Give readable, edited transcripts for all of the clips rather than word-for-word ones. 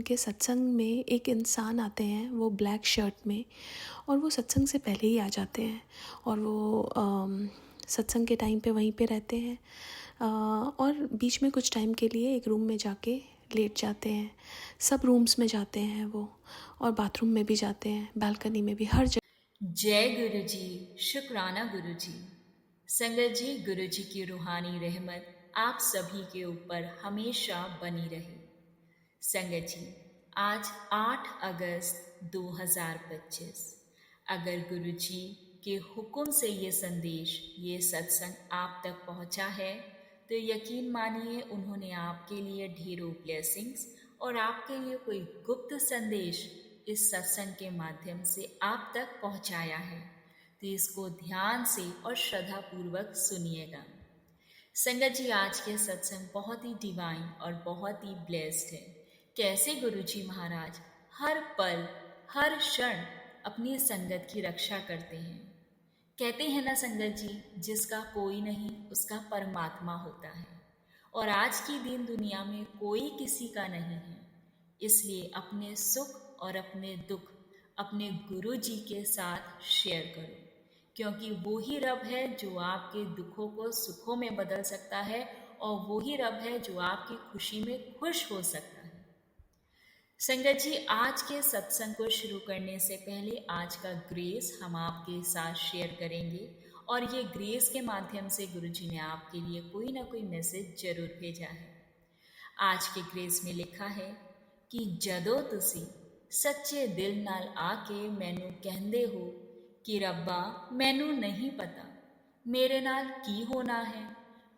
उनके सत्संग में एक इंसान आते हैं, वो ब्लैक शर्ट में, और वो सत्संग से पहले ही आ जाते हैं और वो सत्संग के टाइम पे वहीं पे रहते हैं और बीच में कुछ टाइम के लिए एक रूम में जाके लेट जाते हैं। सब रूम्स में जाते हैं वो, और बाथरूम में भी जाते हैं, बालकनी में भी, हर जगह। जय गुरु जी, शुक्राना गुरु जी। संगत जी, गुरु जी की रूहानी रहमत आप सभी के ऊपर हमेशा बनी रहे। संगत जी, आज 8 अगस्त 2025। अगर गुरु जी के हुक्म से ये संदेश, ये सत्संग आप तक पहुंचा है तो यकीन मानिए उन्होंने आपके लिए ढेरों ब्लेसिंग्स और आपके लिए कोई गुप्त संदेश इस सत्संग के माध्यम से आप तक पहुंचाया है। तो इसको ध्यान से और श्रद्धा पूर्वक सुनिएगा। संगत जी, आज के सत्संग बहुत ही डिवाइन और बहुत ही ब्लेस्ड है। कैसे गुरु जी महाराज हर पल हर क्षण अपनी संगत की रक्षा करते हैं। कहते हैं ना संगत जी, जिसका कोई नहीं उसका परमात्मा होता है, और आज की दिन दुनिया में कोई किसी का नहीं है। इसलिए अपने सुख और अपने दुख अपने गुरु जी के साथ शेयर करो, क्योंकि वो ही रब है जो आपके दुखों को सुखों में बदल सकता है, और वो ही रब है जो आपकी खुशी में खुश हो सकता है। संगत जी, आज के सत्संग को शुरू करने से पहले आज का ग्रेस हम आपके साथ शेयर करेंगे, और ये ग्रेस के माध्यम से गुरुजी ने आपके लिए कोई ना कोई मैसेज जरूर भेजा है। आज के ग्रेस में लिखा है कि जदों तुसी सच्चे दिल नाल आके मैनू कहंदे हो कि रब्बा मैनू नहीं पता मेरे नाल की होना है,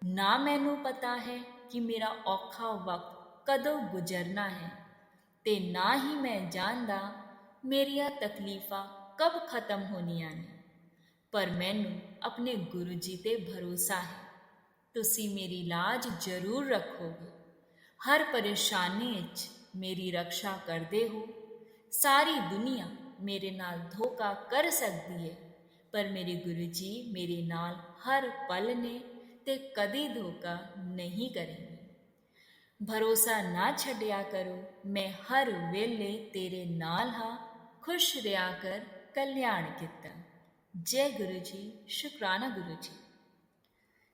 ना मैनू पता है कि मेरा औखा वक्त कदों गुजरना है, ते ना ही मैं जानदा मेरिया तकलीफां कब खत्म होनियां ने। पर मैनू अपने गुरु जी ते भरोसा है, तुसी मेरी लाज जरूर रखोगे। हर परेशानी च मेरी रक्षा करदे हो। सारी दुनिया मेरे नाल धोखा कर सकती है, पर मेरे गुरु जी मेरे नाल हर पल ने ते कदी धोखा नहीं करेंगे। भरोसा ना छड्या करो, मैं हर वेले तेरे नाल हाँ, खुश रहा कर कल्याण किता। जय गुरु जी, शुक्राना गुरु जी।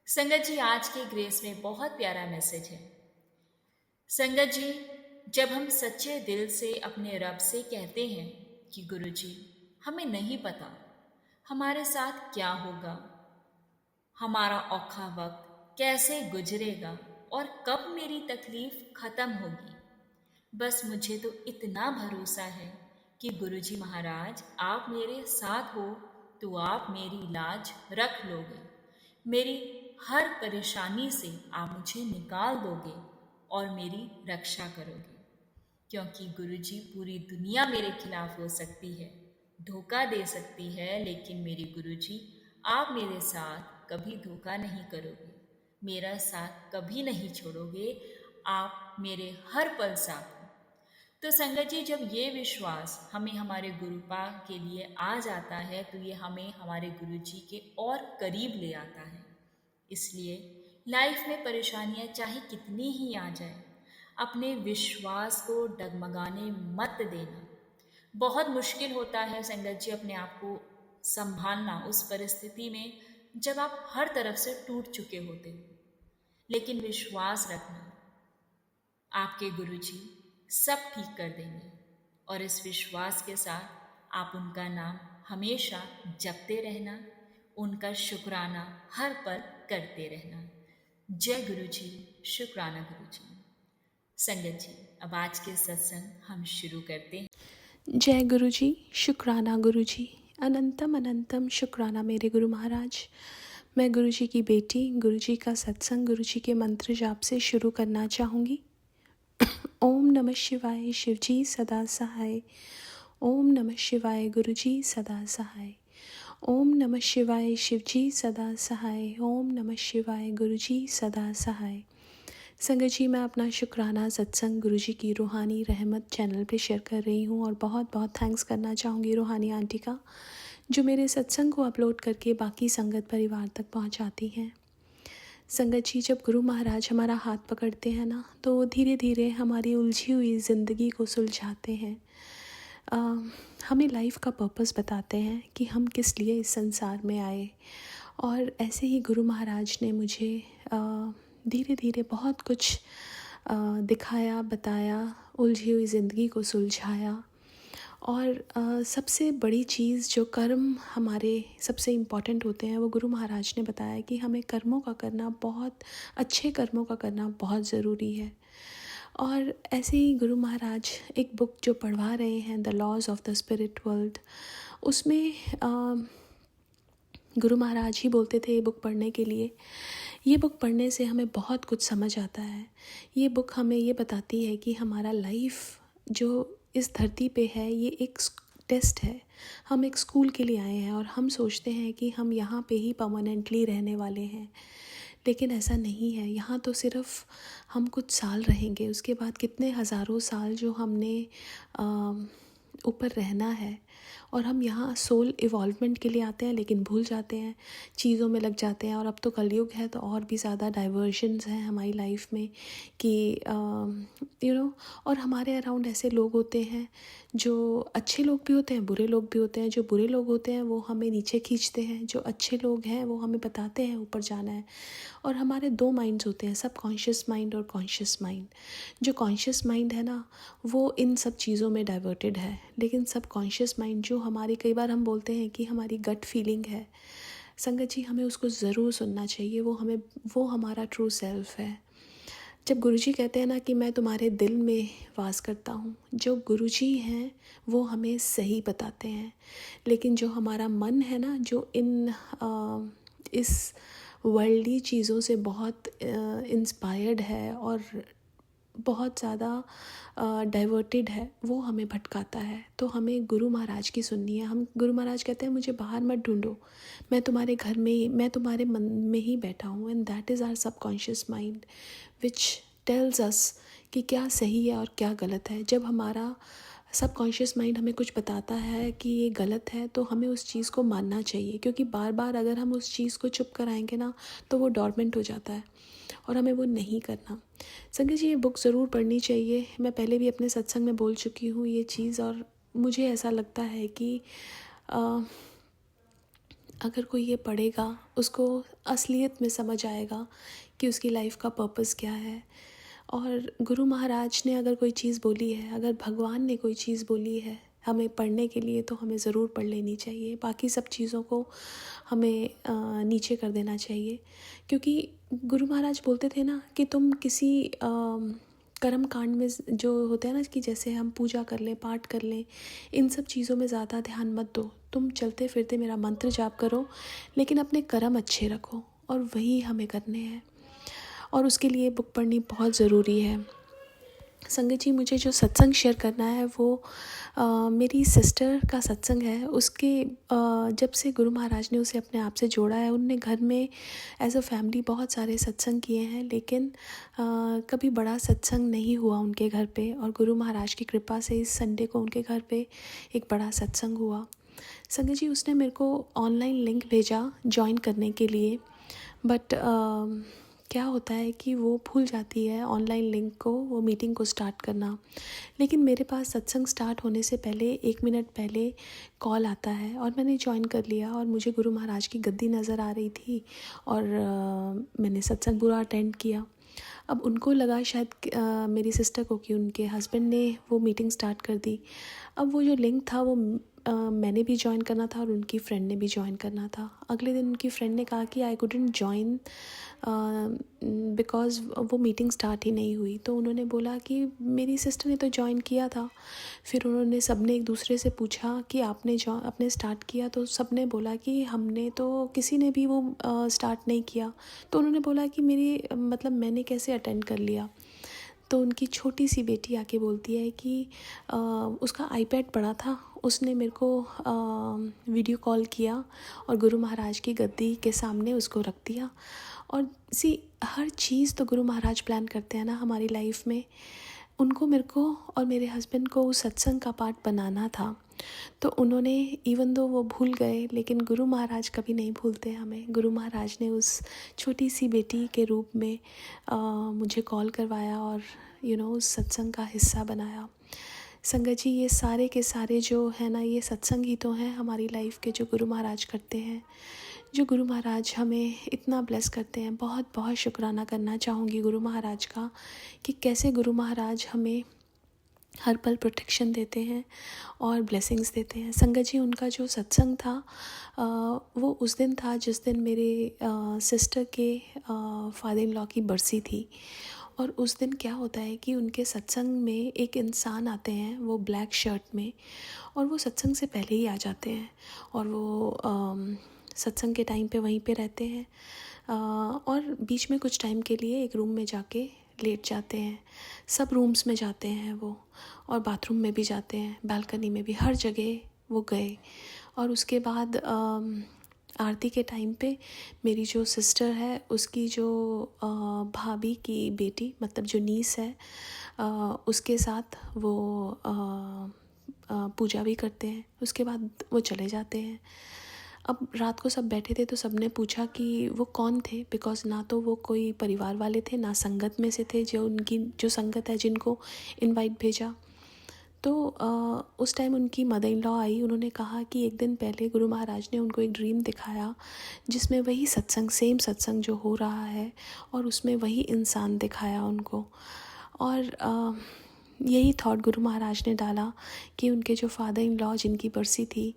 संगत जी, आज के ग्रेस में बहुत प्यारा मैसेज है। संगत जी, जब हम सच्चे दिल से अपने रब से कहते हैं कि गुरु जी हमें नहीं पता हमारे साथ क्या होगा, हमारा औखा वक्त कैसे गुजरेगा और कब मेरी तकलीफ खत्म होगी, बस मुझे तो इतना भरोसा है कि गुरुजी महाराज आप मेरे साथ हो तो आप मेरी लाज रख लोगे। मेरी हर परेशानी से आप मुझे निकाल दोगे और मेरी रक्षा करोगे, क्योंकि गुरुजी पूरी दुनिया मेरे खिलाफ हो सकती है, धोखा दे सकती है, लेकिन मेरे गुरुजी आप मेरे साथ कभी धोखा नहीं करोगे, मेरा साथ कभी नहीं छोड़ोगे, आप मेरे हर पल साथ हो। तो संगत जी, जब ये विश्वास हमें हमारे गुरुपा के लिए आ जाता है तो ये हमें हमारे गुरु जी के और करीब ले आता है। इसलिए लाइफ में परेशानियां चाहे कितनी ही आ जाए, अपने विश्वास को डगमगाने मत देना। बहुत मुश्किल होता है संगत जी अपने आप को संभालना उस परिस्थिति में जब आप हर तरफ से टूट चुके होते हो, लेकिन विश्वास रखना आपके गुरुजी सब ठीक कर देंगे, और इस विश्वास के साथ आप उनका नाम हमेशा जपते रहना, उनका शुक्राना हर पल करते रहना। जय गुरुजी, शुक्राना गुरुजी। संगत जी, अब आज के सत्संग हम शुरू करते हैं। जय गुरु जी, शुक्राना गुरु जी, अनंतम अनंतम शुक्राना मेरे गुरु महाराज। मैं गुरु जी की बेटी, गुरु जी का सत्संग, गुरु जी के मंत्र जाप से शुरू करना चाहूँगी। ओम नमः शिवाय, शिव जी सदा सहाय। ओम नमः शिवाय, गुरु जी सदा सहाय। ओम नमः शिवाय, शिव जी सदा सहाय। ओम नमः शिवाय, गुरु जी सदा सहाय। संगत जी, मैं अपना शुक्राना सत्संग गुरु जी की रूहानी रहमत चैनल पे शेयर कर रही हूँ, और बहुत बहुत थैंक्स करना चाहूँगी रूहानी आंटी का, जो मेरे सत्संग को अपलोड करके बाकी संगत परिवार तक पहुँचाती हैं। संगत जी, जब गुरु महाराज हमारा हाथ पकड़ते हैं ना, तो वो धीरे धीरे हमारी उलझी हुई ज़िंदगी को सुलझाते हैं। अ, हमें लाइफ का पर्पस बताते हैं कि हम किस लिए इस संसार में आए। और ऐसे ही गुरु महाराज ने मुझे धीरे धीरे बहुत कुछ दिखाया, बताया, उलझी हुई ज़िंदगी को सुलझाया। और सबसे बड़ी चीज़ जो कर्म हमारे सबसे इम्पॉर्टेंट होते हैं, वो गुरु महाराज ने बताया कि हमें कर्मों का करना, बहुत अच्छे कर्मों का करना बहुत ज़रूरी है। और ऐसे ही गुरु महाराज एक बुक जो पढ़वा रहे हैं, the laws of the spirit world, उसमें गुरु महाराज ही बोलते थे ये बुक पढ़ने के लिए। ये बुक पढ़ने से हमें बहुत कुछ समझ आता है। ये बुक हमें ये बताती है कि हमारा लाइफ जो इस धरती पे है, ये एक टेस्ट है। हम एक स्कूल के लिए आए हैं और हम सोचते हैं कि हम यहाँ पे ही परमानेंटली रहने वाले हैं, लेकिन ऐसा नहीं है। यहाँ तो सिर्फ हम कुछ साल रहेंगे, उसके बाद कितने हज़ारों साल जो हमने ऊपर रहना है। और हम यहाँ सोल इवॉल्वमेंट के लिए आते हैं, लेकिन भूल जाते हैं, चीज़ों में लग जाते हैं। और अब तो कलयुग है, तो और भी ज़्यादा डाइवर्जन्स हैं हमारी लाइफ में कि और हमारे अराउंड ऐसे लोग होते हैं जो अच्छे लोग भी होते हैं, बुरे लोग भी होते हैं। जो बुरे लोग होते हैं वो हमें नीचे खींचते हैं, जो अच्छे लोग हैं वो हमें बताते हैं ऊपर जाना है। और हमारे दो माइंड्स होते हैं, सब कॉन्शियस माइंड और कॉन्शियस माइंड। जो कॉन्शियस माइंड है ना, वो इन सब चीज़ों में डाइवर्टेड है, लेकिन सब कॉन्शियस माइंड जो हमारी, कई बार हम बोलते हैं कि हमारी गट फीलिंग है, संगत जी हमें उसको ज़रूर सुनना चाहिए। वो हमारा ट्रू सेल्फ है। जब गुरुजी कहते हैं ना कि मैं तुम्हारे दिल में वास करता हूँ, जो गुरुजी हैं वो हमें सही बताते हैं। लेकिन जो हमारा मन है ना, जो इस वर्ल्डली चीज़ों से बहुत इंस्पायर्ड है और बहुत ज़्यादा डाइवर्टेड है, वो हमें भटकाता है। तो हमें गुरु महाराज की सुननी है। हम गुरु महाराज कहते हैं मुझे बाहर मत ढूंढो, मैं तुम्हारे घर में ही, मैं तुम्हारे मन में ही बैठा हूँ। And that is our subconscious mind which tells us कि क्या सही है और क्या गलत है। जब हमारा सबकॉन्शियस माइंड हमें कुछ बताता है कि ये गलत है, तो हमें उस चीज़ को मानना चाहिए, क्योंकि बार बार अगर हम उस चीज़ को चुप कराएंगे ना, तो वो डॉर्मेंट हो जाता है और हमें वो नहीं करना। संगत जी, ये बुक ज़रूर पढ़नी चाहिए। मैं पहले भी अपने सत्संग में बोल चुकी हूँ ये चीज़, और मुझे ऐसा लगता है कि अगर कोई ये पढ़ेगा, उसको असलियत में समझ आएगा कि उसकी लाइफ का पर्पस क्या है। और गुरु महाराज ने अगर कोई चीज़ बोली है, अगर भगवान ने कोई चीज़ बोली है हमें पढ़ने के लिए, तो हमें ज़रूर पढ़ लेनी चाहिए। बाकी सब चीज़ों को हमें नीचे कर देना चाहिए, क्योंकि गुरु महाराज बोलते थे ना कि तुम किसी कर्म कांड में जो होते हैं ना, कि जैसे हम पूजा कर लें, पाठ कर लें, इन सब चीज़ों में ज़्यादा ध्यान मत दो। तुम चलते फिरते मेरा मंत्र जाप करो, लेकिन अपने कर्म अच्छे रखो, और वही हमें करने हैं। और उसके लिए बुक पढ़नी बहुत ज़रूरी है। संगत जी, मुझे जो सत्संग शेयर करना है वो मेरी सिस्टर का सत्संग है। उसके जब से गुरु महाराज ने उसे अपने आप से जोड़ा है, उनने घर में एज अ फैमिली बहुत सारे सत्संग किए हैं, लेकिन कभी बड़ा सत्संग नहीं हुआ उनके घर पे। और गुरु महाराज की कृपा से इस संडे को उनके घर पे एक बड़ा सत्संग हुआ। संगत जी, उसने मेरे को ऑनलाइन लिंक भेजा ज्वाइन करने के लिए, बट क्या होता है कि वो भूल जाती है ऑनलाइन लिंक को, वो मीटिंग को स्टार्ट करना। लेकिन मेरे पास सत्संग स्टार्ट होने से पहले 1 मिनट पहले कॉल आता है, और मैंने ज्वाइन कर लिया। और मुझे गुरु महाराज की गद्दी नज़र आ रही थी, और मैंने सत्संग पूरा अटेंड किया। अब उनको लगा शायद मेरी सिस्टर को कि उनके हस्बैंड ने वो मीटिंग स्टार्ट कर दी। अब वो जो लिंक था वो मैंने भी ज्वाइन करना था और उनकी फ्रेंड ने भी ज्वाइन करना था। अगले दिन उनकी फ्रेंड ने कहा कि आई कुडंट ज्वाइन बिकॉज़ वो मीटिंग स्टार्ट ही नहीं हुई। तो उन्होंने बोला कि मेरी सिस्टर ने तो ज्वाइन किया था। फिर उन्होंने सबने एक दूसरे से पूछा कि आपने स्टार्ट किया? तो सबने बोला कि हमने तो, किसी ने भी वो स्टार्ट नहीं किया। तो उन्होंने बोला कि मैंने कैसे अटेंड कर लिया? तो उनकी छोटी सी बेटी आके बोलती है कि उसका आईपैड पड़ा था, उसने मेरे को वीडियो कॉल किया और गुरु महाराज की गद्दी के सामने उसको रख दिया। और हर चीज़ तो गुरु महाराज प्लान करते हैं ना हमारी लाइफ में। उनको मेरे को और मेरे हस्बैंड को उस सत्संग का पार्ट बनाना था। तो उन्होंने, इवन दो वो भूल गए, लेकिन गुरु महाराज कभी नहीं भूलते हमें। गुरु महाराज ने उस छोटी सी बेटी के रूप में मुझे कॉल करवाया और उस सत्संग का हिस्सा बनाया। संगत जी, ये सारे के सारे जो है ना, ये सत्संग ही तो हैं हमारी लाइफ के, जो गुरु महाराज करते हैं, जो गुरु महाराज हमें इतना ब्लेस करते हैं। बहुत बहुत शुक्राना करना चाहूँगी गुरु महाराज का, कि कैसे गुरु महाराज हमें हर पल प्रोटेक्शन देते हैं और ब्लेसिंग्स देते हैं। संगत जी, उनका जो सत्संग था वो उस दिन था जिस दिन मेरे सिस्टर के फादर इन लॉ की बरसी थी। और उस दिन क्या होता है कि उनके सत्संग में एक इंसान आते हैं, वो ब्लैक शर्ट में, और वो सत्संग से पहले ही आ जाते हैं। और वो सत्संग के टाइम पे वहीं पे रहते हैं और बीच में कुछ टाइम के लिए एक रूम में जाके लेट जाते हैं। सब रूम्स में जाते हैं वो, और बाथरूम में भी जाते हैं, बालकनी में भी, हर जगह वो गए। और उसके बाद आरती के टाइम पे मेरी जो सिस्टर है, उसकी जो भाभी की बेटी, मतलब जो नीस है, उसके साथ वो पूजा भी करते हैं। उसके बाद वो चले जाते हैं। अब रात को सब बैठे थे तो सब ने पूछा कि वो कौन थे, बिकॉज़ ना तो वो कोई परिवार वाले थे, ना संगत में से थे, जो उनकी जो संगत है जिनको इनवाइट भेजा। तो उस टाइम उनकी मदर इन लॉ आई। उन्होंने कहा कि एक दिन पहले गुरु महाराज ने उनको एक ड्रीम दिखाया जिसमें वही सत्संग, सेम सत्संग जो हो रहा है, और उसमें वही इंसान दिखाया उनको। और यही थॉट गुरु महाराज ने डाला कि उनके जो फादर इन लॉ जिनकी बरसी थी,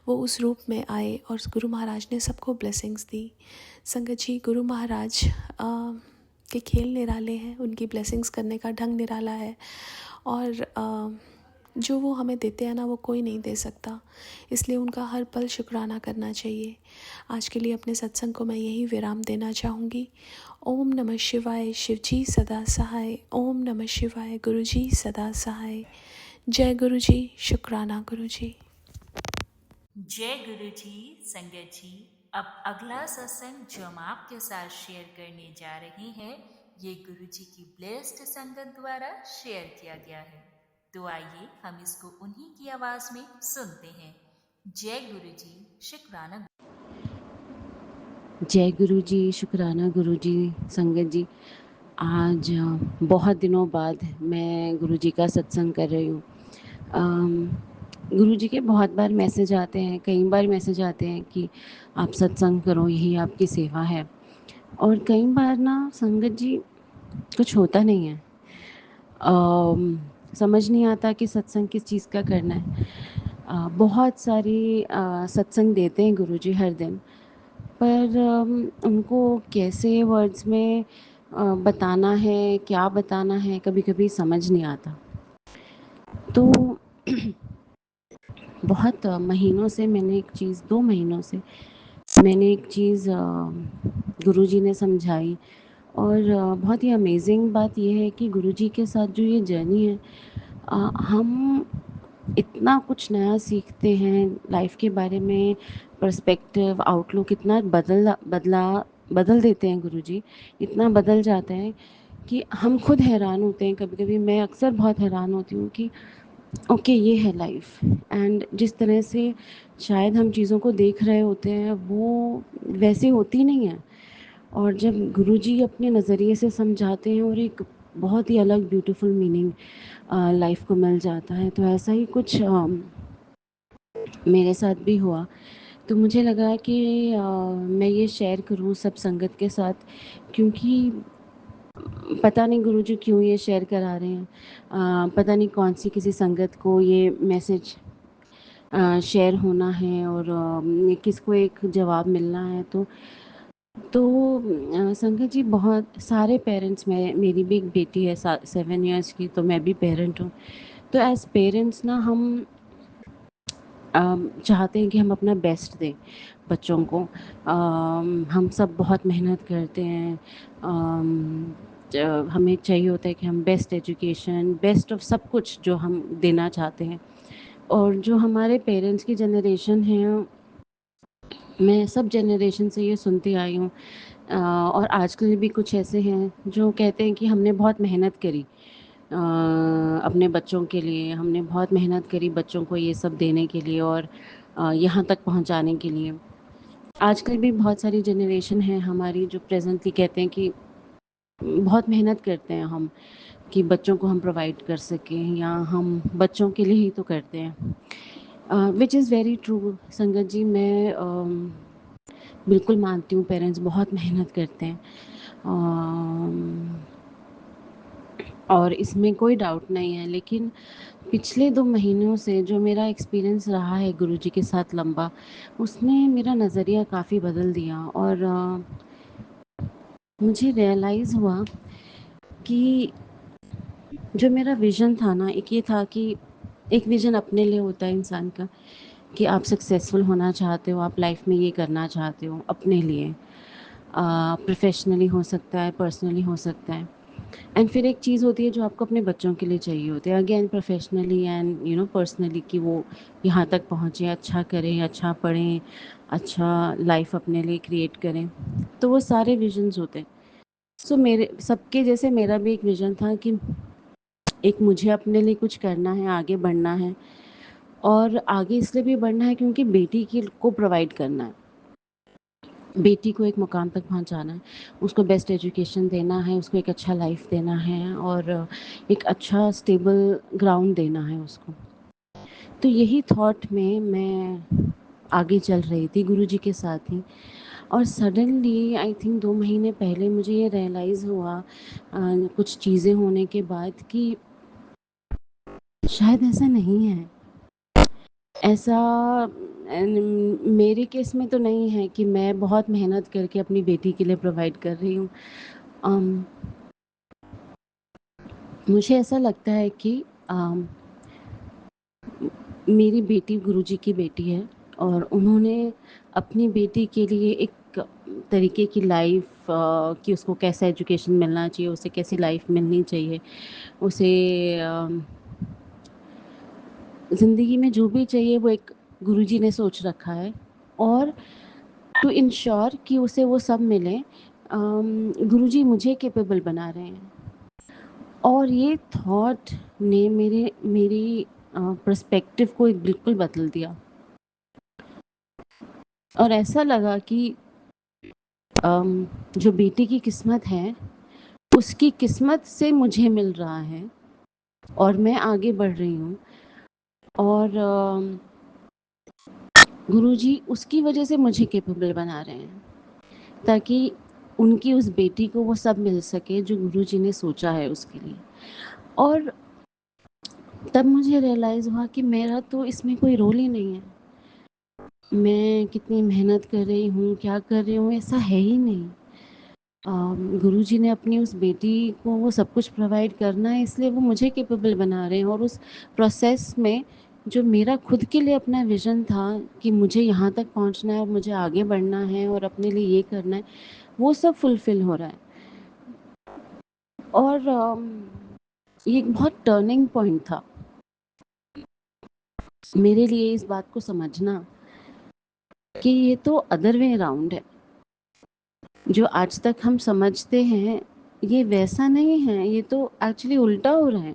वो उस रूप में आए और गुरु महाराज ने सबको ब्लेसिंग्स दी। संगत जी, गुरु महाराज के खेल निराले हैं, उनकी ब्लेसिंग्स करने का ढंग निराला है। और जो वो हमें देते हैं ना, वो कोई नहीं दे सकता, इसलिए उनका हर पल शुक्राना करना चाहिए। आज के लिए अपने सत्संग को मैं यही विराम देना चाहूँगी। ओम नमः शिवाय, शिव जी सदा सहाय। ओम नमः शिवाय, गुरु जी सदा सहाय। जय गुरु जी, शुक्राना गुरु जी। जय गुरु जी। संगत जी, अब अगला सत्संग जो हम आपके साथ शेयर करने जा रहे हैं, ये गुरु जी की ब्लेस्ड संगत द्वारा शेयर किया गया है। तो आइए हम इसको उन्हीं की आवाज में सुनते हैं। जय गुरु जी, शुक्राना। जय गुरु जी, शुक्राना गुरु जी। संगत जी, आज बहुत दिनों बाद मैं गुरु जी का सत्संग कर रही हूँ। गुरु जी के बहुत बार मैसेज आते हैं, कई बार मैसेज आते हैं कि आप सत्संग करो, यही आपकी सेवा है। और कई बार ना संगत जी कुछ होता नहीं है, समझ नहीं आता कि सत्संग किस चीज़ का करना है। बहुत सारी सत्संग देते हैं गुरु जी हर दिन, पर उनको कैसे वर्ड्स में बताना है, क्या बताना है, कभी-कभी समझ नहीं आता। तो बहुत महीनों से मैंने एक चीज़, 2 महीनों से मैंने एक चीज़ गुरुजी ने समझाई। और बहुत ही अमेज़िंग बात ये है कि गुरुजी के साथ जो ये जर्नी है, हम इतना कुछ नया सीखते हैं लाइफ के बारे में। पर्सपेक्टिव, आउटलुक इतना बदल देते हैं गुरुजी, इतना बदल जाता है कि हम खुद हैरान होते हैं। कभी-कभी मैं अक्सर बहुत हैरान होती हूँ कि ओके, ये है लाइफ। एंड जिस तरह से शायद हम चीज़ों को देख रहे होते हैं, वो वैसे होती नहीं है। और जब गुरुजी अपने नज़रिए से समझाते हैं और एक बहुत ही अलग ब्यूटीफुल मीनिंग लाइफ को मिल जाता है। तो ऐसा ही कुछ मेरे साथ भी हुआ। तो मुझे लगा कि मैं ये शेयर करूँ सब संगत के साथ, क्योंकि पता नहीं गुरुजी क्यों ये शेयर करा रहे हैं। पता नहीं कौन सी किसी संगत को ये मैसेज शेयर होना है और किसको एक जवाब मिलना है। तो संगत जी, बहुत सारे पेरेंट्स, मेरी भी एक बेटी है 7 इयर्स की, तो मैं भी पेरेंट हूँ। तो एज़ पेरेंट्स ना हम चाहते हैं कि हम अपना बेस्ट दें बच्चों को। हम सब बहुत मेहनत करते हैं। हमें चाहिए होता है कि हम बेस्ट एजुकेशन, बेस्ट ऑफ सब कुछ जो हम देना चाहते हैं। और जो हमारे पेरेंट्स की जनरेशन है, मैं सब जनरेशन से ये सुनती आई हूँ, और आजकल भी कुछ ऐसे हैं जो कहते हैं कि हमने बहुत मेहनत करी, अपने बच्चों के लिए हमने बहुत मेहनत करी बच्चों को ये सब देने के लिए और यहाँ तक पहुँचाने के लिए। आजकल भी बहुत सारी जनरेशन है हमारी जो प्रेज़ेंटली कहते हैं कि बहुत मेहनत करते हैं हम कि बच्चों को हम प्रोवाइड कर सकें या हम बच्चों के लिए ही तो करते हैं। विच इज़ वेरी ट्रू संगत जी। मैं बिल्कुल मानती हूँ पेरेंट्स बहुत मेहनत करते हैं। और इसमें कोई डाउट नहीं है, लेकिन पिछले 2 महीनों से जो मेरा एक्सपीरियंस रहा है गुरुजी के साथ लंबा, उसने मेरा नज़रिया काफ़ी बदल दिया और मुझे रियलाइज़ हुआ कि जो मेरा विज़न था ना, एक ये था कि एक विज़न अपने लिए होता है इंसान का कि आप सक्सेसफुल होना चाहते हो, आप लाइफ में ये करना चाहते हो अपने लिए। प्रोफ़ेशनली हो सकता है, पर्सनली हो सकता है। एंड फिर एक चीज़ होती है जो आपको अपने बच्चों के लिए चाहिए होती है, अगेन प्रोफ़ेशनली एंड पर्सनली, कि वो यहाँ तक पहुँचे, अच्छा करें, अच्छा पढ़ें, अच्छा लाइफ अपने लिए क्रिएट करें। तो वो सारे विज़न्स होते हैं। सो मेरे सबके जैसे मेरा भी एक विज़न था कि एक मुझे अपने लिए कुछ करना है, आगे बढ़ना है और आगे इसलिए भी बढ़ना है क्योंकि बेटी की को प्रोवाइड करना है। बेटी को एक मुकाम तक पहुंचाना है, उसको बेस्ट एजुकेशन देना है, उसको एक अच्छा लाइफ देना है और एक अच्छा स्टेबल ग्राउंड देना है उसको। तो यही थॉट में मैं आगे चल रही थी गुरुजी के साथ ही, और सडनली आई थिंक 2 महीने पहले मुझे ये रियलाइज़ हुआ कुछ चीज़ें होने के बाद कि शायद ऐसा नहीं है। ऐसा मेरे केस में तो नहीं है कि मैं बहुत मेहनत करके अपनी बेटी के लिए प्रोवाइड कर रही हूँ। अम, मुझे ऐसा लगता है कि मेरी बेटी गुरुजी की बेटी है और उन्होंने अपनी बेटी के लिए एक तरीके की लाइफ, कि उसको कैसा एजुकेशन मिलना चाहिए, उसे कैसी लाइफ मिलनी चाहिए, उसे ज़िंदगी में जो भी चाहिए वो एक गुरुजी ने सोच रखा है। और टू इंश्योर कि उसे वो सब मिले, गुरुजी मुझे कैपेबल बना रहे हैं। और ये थॉट ने मेरी पर्सपेक्टिव को एक बिल्कुल बदल दिया और ऐसा लगा कि जो बेटी की किस्मत है उसकी किस्मत से मुझे मिल रहा है और मैं आगे बढ़ रही हूँ और गुरुजी उसकी वजह से मुझे कैपेबल बना रहे हैं ताकि उनकी उस बेटी को वो सब मिल सके जो गुरुजी ने सोचा है उसके लिए। और तब मुझे रियलाइज़ हुआ कि मेरा तो इसमें कोई रोल ही नहीं है। मैं कितनी मेहनत कर रही हूँ, क्या कर रही हूँ, ऐसा है ही नहीं। गुरुजी ने अपनी उस बेटी को वो सब कुछ प्रोवाइड करना है, इसलिए वो मुझे कैपेबल बना रहे हैं और उस प्रोसेस में जो मेरा खुद के लिए अपना विज़न था कि मुझे यहाँ तक पहुँचना है और मुझे आगे बढ़ना है और अपने लिए ये करना है, वो सब फुलफ़िल हो रहा है। और ये एक बहुत टर्निंग पॉइंट था मेरे लिए इस बात को समझना कि ये तो अदर वे अराउंड है। जो आज तक हम समझते हैं ये वैसा नहीं है, ये तो एक्चुअली उल्टा हो रहा है।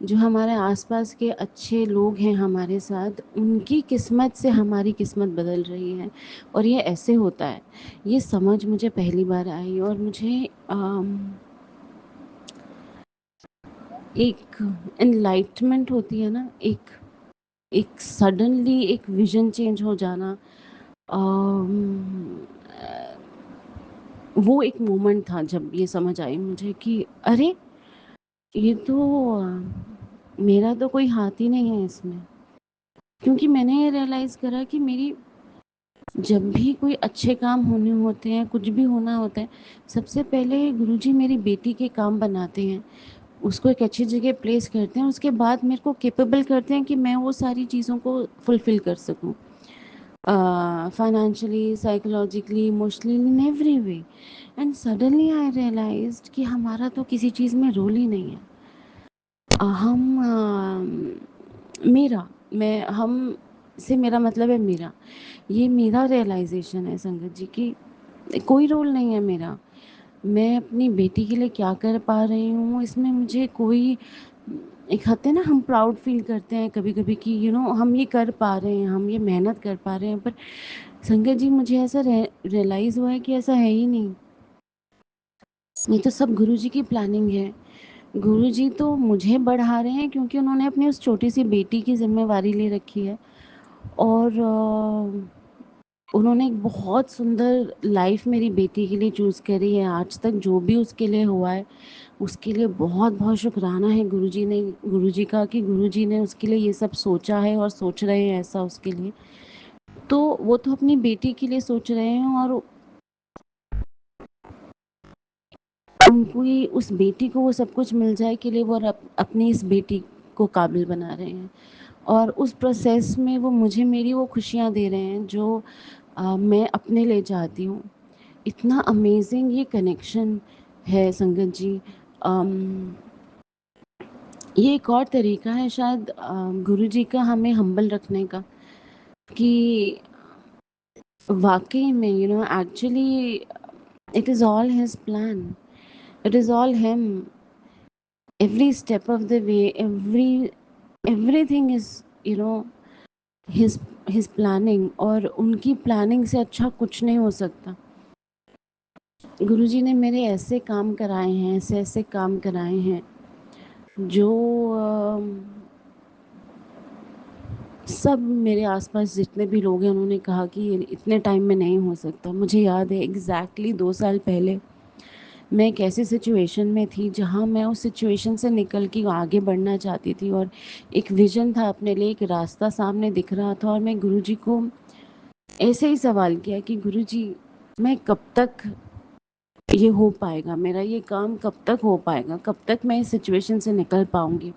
जो हमारे आसपास के अच्छे लोग हैं हमारे साथ, उनकी किस्मत से हमारी किस्मत बदल रही है और ये ऐसे होता है। ये समझ मुझे पहली बार आई और मुझे एक एनलाइटमेंट होती है ना, एक एक सडनली एक विज़न चेंज हो जाना, अम, वो एक मोमेंट था जब ये समझ आई मुझे कि अरे! ये तो मेरा तो कोई हाथ ही नहीं है इसमें। क्योंकि मैंने ये रियलाइज़ करा कि मेरी जब भी कोई अच्छे काम होने होते हैं, कुछ भी होना होता है, सबसे पहले गुरुजी मेरी बेटी के काम बनाते हैं। उसको एक अच्छी जगह प्लेस करते हैं, उसके बाद मेरे को कैपेबल करते हैं कि मैं वो सारी चीज़ों को फुलफ़िल कर सकूँ। Financially, psychologically, emotionally, in every way. And suddenly I realised कि हमारा तो किसी चीज़ में रोल ही नहीं है। हम मेरा मैं हम से मेरा मतलब है मेरा। ये मेरा रियलाइज़ेशन है संगत जी कि कोई रोल नहीं है मेरा। मैं अपनी बेटी के लिए क्या कर पा रही हूँ, इसमें मुझे कोई एक होते हैं ना, हम प्राउड फ़ील करते हैं कभी-कभी कि हम ये कर पा रहे हैं, हम ये मेहनत कर पा रहे हैं, पर संगत जी मुझे ऐसा रियलाइज़ हुआ है कि ऐसा है ही नहीं। ये तो सब गुरुजी की प्लानिंग है। गुरुजी तो मुझे बढ़ा रहे हैं क्योंकि उन्होंने अपनी उस छोटी-सी बेटी की ज़िम्मेवारी ले रखी है और उन्होंने एक बहुत सुंदर लाइफ़ मेरी बेटी के लिए चूज़ करी है। आज तक जो भी उसके लिए हुआ है, उसके लिए बहुत-बहुत शुकराना है गुरुजी का कि गुरुजी ने उसके लिए ये सब सोचा है और सोच रहे हैं ऐसा उसके लिए। तो वो तो अपनी बेटी के लिए सोच रहे हैं और उनको ही उस बेटी को वो सब कुछ मिल जाए के लिए वो अपनी इस बेटी को काबिल बना रहे हैं। और उस प्रोसेस में वो मुझे मेरी वो खुशियाँ दे रहे हैं जो मैं अपने लिए चाहती हूँ। इतना अमेज़िंग ये कनेक्शन है संगत जी। अम, ये एक और तरीका है शायद गुरुजी का हमें हम्बल रखने का कि वाक़ई में actually it is all his plan, it is all him, every step of the way, everything is you know his his planning, और उनकी प्लानिंग से अच्छा कुछ नहीं हो सकता। गुरुजी ने मेरे ऐसे काम कराए हैं, ऐसे-ऐसे काम कराए हैं जो सब मेरे आस-पास जितने भी लोग हैं उन्होंने कहा कि ये इतने टाइम में नहीं हो सकता। मुझे याद है एग्ज़ैक्टली 2 साल पहले मैं एक ऐसी सिचुएशन में थी जहाँ मैं उस सिचुएशन से निकल के आगे बढ़ना चाहती थी और एक विज़न था अपने लिए, एक रास्ता सामने दिख रहा था और मैं गुरुजी को ऐसे ही सवाल किया कि गुरुजी मैं कब तक ये हो पाएगा? मेरा ये काम कब तक हो पाएगा? कब तक मैं इस सिचुएशन से निकल पाऊँगी?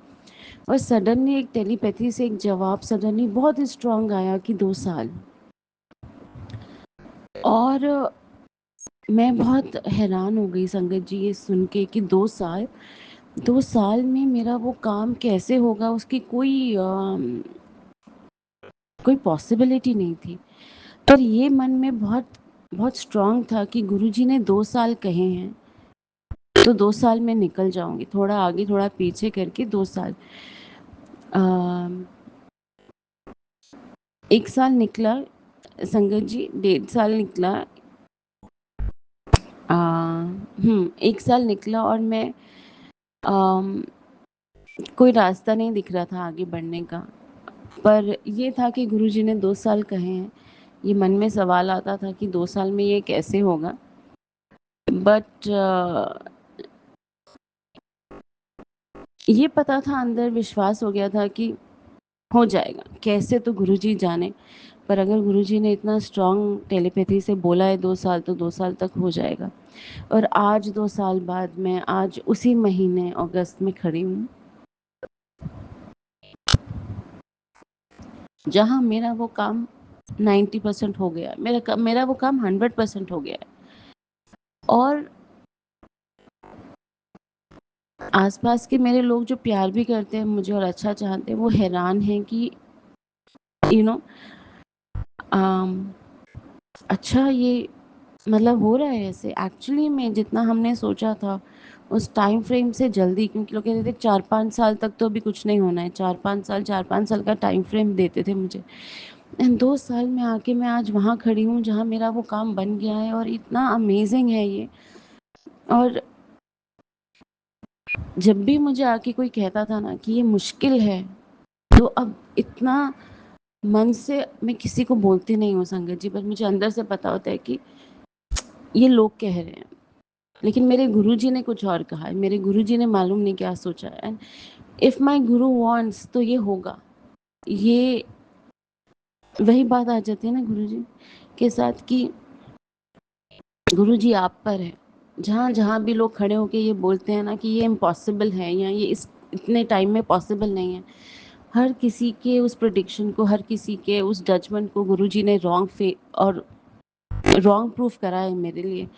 और सडनली एक टेलीपैथी से एक जवाब सडनली बहुत ही स्ट्रॉन्ग आया कि 2 साल। और मैं बहुत हैरान हो गई संगत जी ये सुन के कि 2 साल में मेरा वो काम कैसे होगा, उसकी कोई पॉसिबिलिटी नहीं थी। पर ये मन में बहुत बहुत स्ट्रॉन्ग था कि गुरुजी ने 2 साल कहे हैं, तो 2 साल में निकल जाऊँगी। थोड़ा आगे थोड़ा पीछे करके 2 साल। 1 साल निकला संगत जी, 1.5 साल निकला। 1 साल निकला और मैं अम, कोई रास्ता नहीं दिख रहा था आगे बढ़ने का। पर ये था कि गुरुजी ने 2 साल कहे हैं। ये मन में सवाल आता था कि 2 साल में ये कैसे होगा? बट ये पता था, अंदर विश्वास हो गया था कि हो जाएगा। कैसे तो गुरुजी जाने, पर अगर गुरुजी ने इतना स्ट्रॉन्ग टेलीपैथी से बोला है 2 साल, तो 2 साल तक हो जाएगा। और आज 2 साल बाद मैं आज उसी महीने अगस्त में खड़ी हूँ, जहाँ मेरा वो काम 90% हो गया है। मेरा वो काम 100% हो गया है। और आस-पास के मेरे लोग जो प्यार भी करते हैं मुझे और अच्छा चाहते हैं, वो हैरान हैं कि यू नो अम, अच्छा ये मतलब हो रहा है ऐसे। एक्चुअली में जितना हमने सोचा था उस टाइम फ्रेम से जल्दी, क्योंकि लोग कहते थे 4-5 साल तक तो अभी कुछ नहीं होना है, 4-5 साल का टाइम फ्रेम देते थे मुझे। एंड 2 साल में आके मैं आज वहाँ खड़ी हूँ जहाँ मेरा वो काम बन गया है और इतना अमेज़िंग है ये। और जब भी मुझे आके कोई कहता था ना कि ये मुश्किल है, तो अब इतना मन से मैं किसी को बोलती नहीं हूँ संगत जी, पर मुझे अंदर से पता होता है कि ये लोग कह रहे हैं। लेकिन मेरे गुरुजी ने कुछ और कहा है, मेरे गुरुजी ने मालूम नहीं क्या सोचा है। And if my Guru wants तो ये होगा। ये वही बात आ जाती है ना गुरुजी के साथ कि गुरुजी आप पर है। जहाँ-जहाँ भी लोग खड़े होके ये बोलते हैं ना कि ये इम्पॉसिबल है या ये इस इतने टाइम में पॉसिबल नहीं है। हर किसी के उस प्रेडिक्शन को, हर किसी के उस जजमेंट को गुरुजी ने रॉन्ग प्रूफ करा है मेरे लिए।